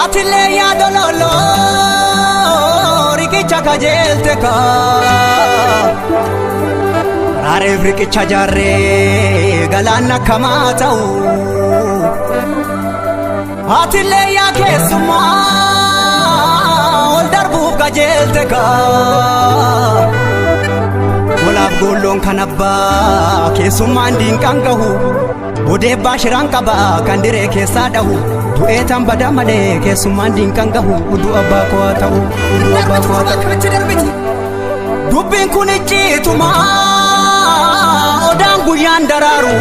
Atile ya dololo rikicha kajelte ka Rare rikicha jarre galana kamatau Atile ya kesuma ol darbu kajelte ka Olaf golon kanabba kesuma ndin kangahu Bode bashiran kaba kandire kesadahu Tu'eetan badaa malee keessummaan diinqaan gahu uduu abbaa koo ta'u uduu abbaa koo ta'u dubbiin kun icciituma odaan guyyaan daraaru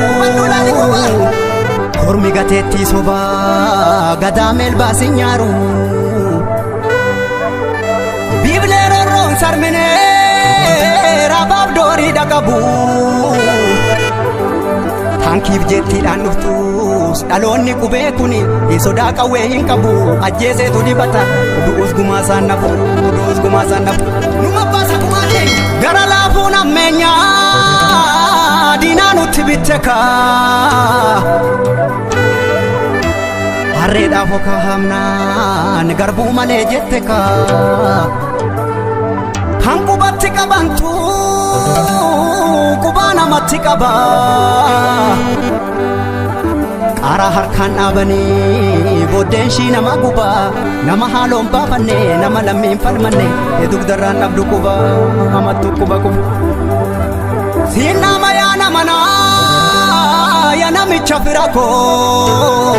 kormi gateettii sobaa gadaa meelbaasi nyaaru biiblee rorroon sarminee raabaaf doorii dhaqabu Tankiif jettiidhaan dhuftus dhaloonni qubee kuni sodaa qawwee hin qabu ajjeeseetu dibata du'us gumaasaan nafu du'us gumaasaan nafu numa baasa kumaatee gara laafuun ammeenyaa diinaa nutti bitte kaa harreedhaaf okaa hamnaan garbuu malee jette kaa kan qubatti qabantu qubaa namatti qaba Qaaraa harkaan dhaabanii booddeen shii nama guba nama haaloon baafanne nama lammiin falmanne dugdarraan dhabdu quba hamattu quba quba siin nama yaa namanaa yaa namicha fira koo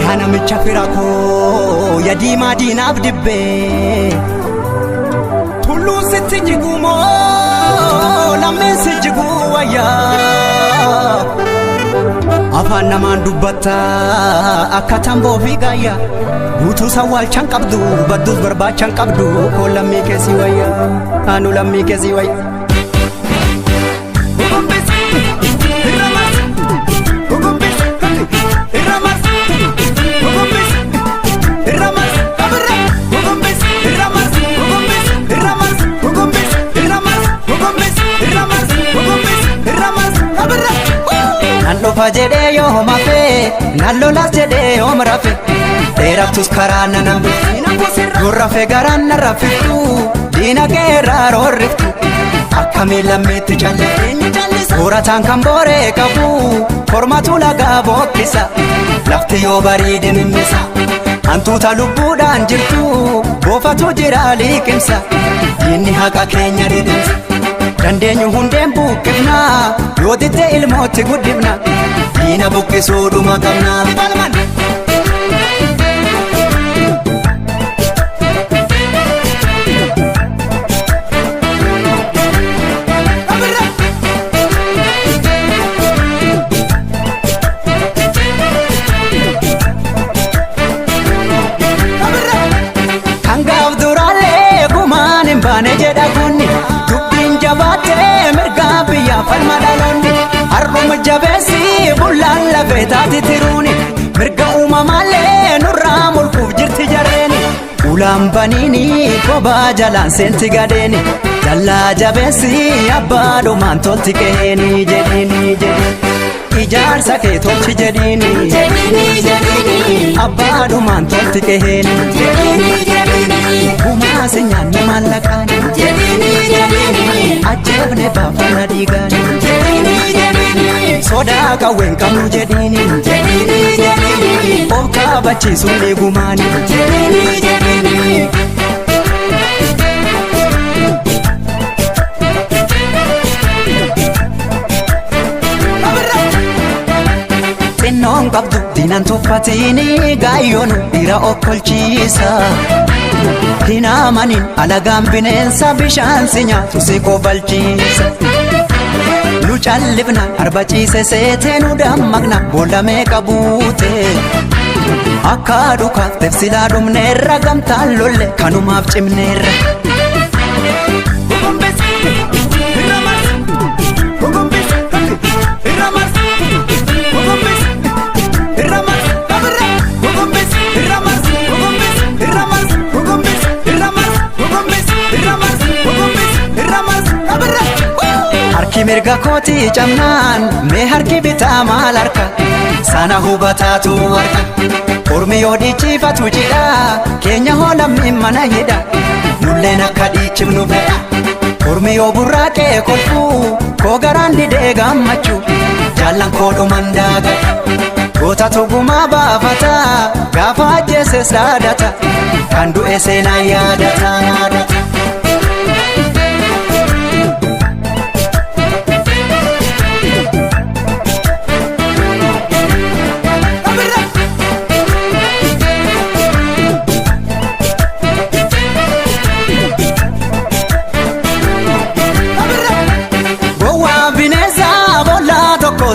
yaa namicha fira koo yaa diimaa diinaaf dibbee tulluu sitti jigumoo lammeen si jiguu wayyaa Afaan namaan dubbatta akka tamboo fi gaayya guutuu sawwaalchaan qabdu badduus barbaachaan qabdu koo lammii keessii wayya anu lammii keessii wayya Nallofa jedhee yoo mafee nallolas jedhee yoo marafe dheeraftus karaa nanambe gurrafe garaan narrafiftu diinagee irraa roorriftu akkamii lammeetti calle soorataan kan booree qabu kormatu lagaa bookkisa lafti yoo bariide mimmisa hantuuta lubbuudhaan jirtu boofatu jira liqimsa diinni haqa keenya didimsa Dandeenyu hundeen buqqifna yoo didde ilmootti guddifna diina buqqisuudhuma qabna Kangaaf duraalee gumaan hin baane jedha kunni Jabaatee mirgaa biyyaa falma dhaloonni har'uma jabeessi bullaan lafee taati tiruuni mirga uumamaalee nurraa mulquuf jirti jarreeni ulaan baniini kophaa jalaan seenti gadeeni jallaa jabeessi abbaadhumaan tolti qeeni jedhiini ijaarsa kee tolchi jedhiini abbaadhumaan tolti qeeni gumaasi nyaanni maallaqaan ajjeefne baafana dhiigaan sodaa qawween qabnu jedhiini of kaabachiisuun eegumaani xinnoon qabdu diinan tuffatiini gaayyoon dhiira okkolchiisa Hinaamanin alagaan bineensa bishaan si nyaatu si kofalchiisa Nu callifna arbaciise seetee nu dammaqna boolla meeqa buute Akka dhukaafteef silaa dhumneerra gamtaan lolle kanumaaf cimneerra mirga kooti camnaan mee harki bitaa maal harka sana hubataatu harka ormi yoo dhiichifatu jidha keenya hoolamni mana hidha nulleen akka dhiichifnu fedha ormi yoo burraaqee kolfuu koo garaan didee gammachuu jaallan koo dhuman daagata goota tugumaa baafata gaafa ajjeeses dhaadata kan du'e seenaa yaadata.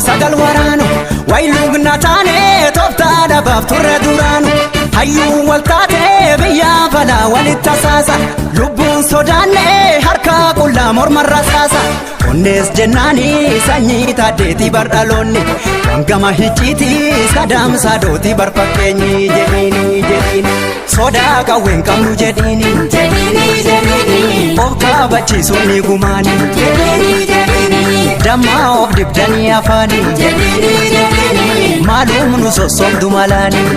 Sagal waraanu waylugna taane tooftaadha baaf turre duraanu hayyuu wal taatee biyyaa falaa walitti tasaasa lubbuun sodaanne harka qullaa morma rasaasa onnees jennaanii sanyii taaddeetii bardhaloonni wangama hicciitii sadaamsaa dootii barfakkeenyi jedhiini sodaa qawween qabnu jedhiini of kaabachiisuun ni gumaani dammaa of dibdanii afaanii maalum nu sossobdu malaanii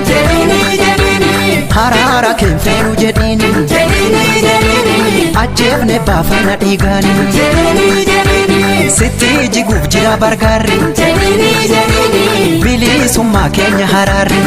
haraara keenfeenu jedhiini ajjeefne baafana dhiigaanii sitti jiguuf jira bargaarri bilisummaa keenya haraarri